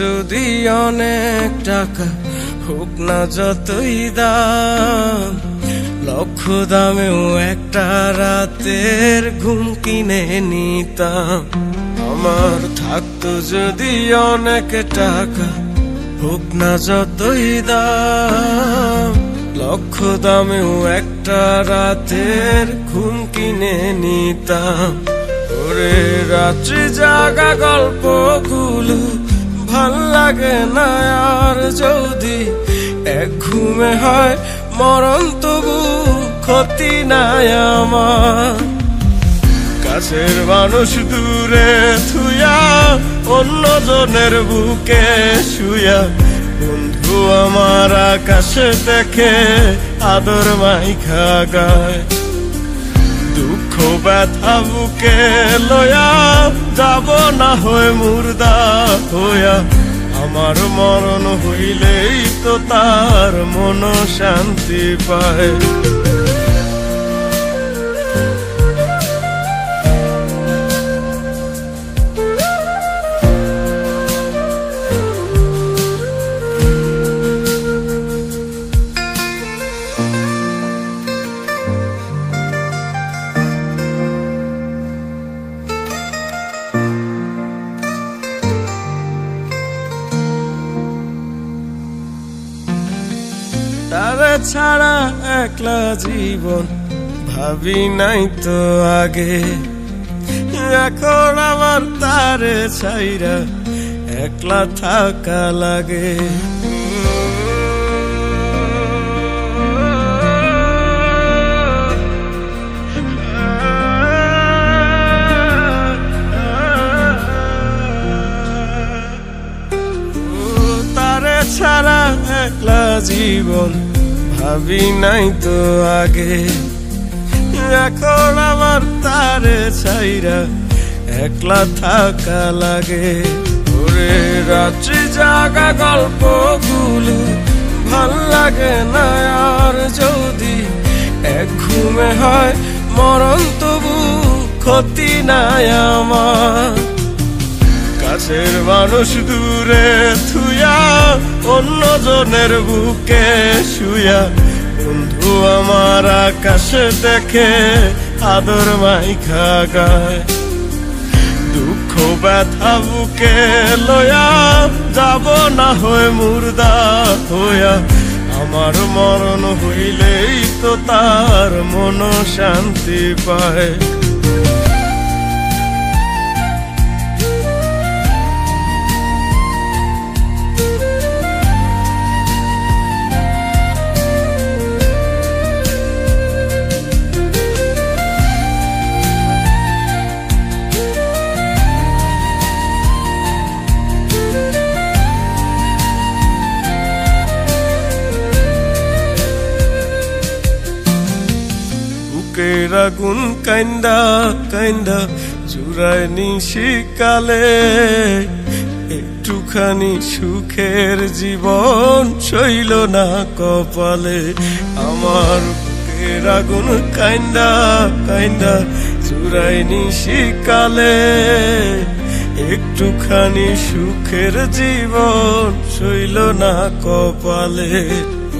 যদি অনেক টাকা হোক না যতই দাম, লক্ষ দামেও একটা রাতের ঘুম কিনে নিতাম। আমার থাকতো যদি অনেক টাকা হোক না যতই দাম, লক্ষ দামেও একটা রাতের ঘুম কিনে নিতাম। ওরে রাত্রি জাগা গল্পগুলো ভাল লাগে না আর, যদি এক ঘুমে হয় মরণ তবু ক্ষতি নাই আমার। কাছের মানুষ দূরে থুয়া অন্য জনের বুকে শুয়া, বন্ধু আমার আকাশে দেখে আদর মাইখা গায়। দুঃখ ব্যথা বুকে লয়া যাব না হয়ে মুর্দা হইয়া, আমার মরণ হইলেই তো তার মন শান্তি পায়। তারে ছাড়া একলা জীবন ভাবি নাই তো আগে, এখন আমার তারে ছাইরা একলা থাকা লাগে। তারে ছাড়া একলা জীবন ভাবি নাই তো আগে, এখন আমার তারে ছাইরা একলা থাকা লাগে। ওরে রাত্রি জাগা গল্পগুলো ভাল লাগে না আর, যদি এক ঘুমে হয় মরণ তবু ক্ষতি নাই আমার। কাছের মানুষ দূরে থুয়া অন্য জনের বুকে শুয়া, বন্ধু আমার আকাশে দেখে আদর মাইখা গায়। দুঃখ ব্যথা বুকে লয়া যাব না হয়ে মুর্দা হইয়া, আমার মরণ হইলেই তো তার মন শান্তি পায়। বুকের আগুন কাইন্দা কাইন্দা জুড়ায় নিশিকালে, একটুখানি সুখের জীবন সইল না কপালে। আমার বুকের আগুন কাইন্দা কাইন্দা জুড়ায় নিশিকালে, একটুখানি সুখের জীবন সইল না কপালে।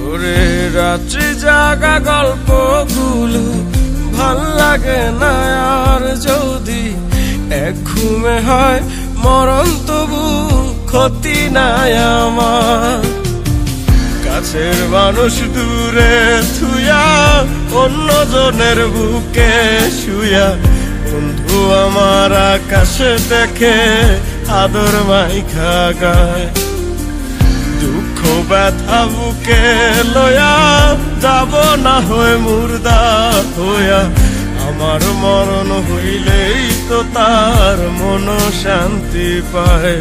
ওরে রাত্রি জাগা গল্পগুলো ভাল লাগে না আর, যদি এক ঘুমে হয় মরণ তবু ক্ষতি নাই আমার। কাছের মানুষ দূরে থুয়া অন্য জনের বুকে শুয়া, বন্ধু আমার আকাশে দেখে আদর মাইখা গায়। দুঃখ ব্যথা বুকে লয়া যাব না হয়ে মুর্দা হইয়া, আমার মরণ হইলেই তো তার মন শান্তি পায়।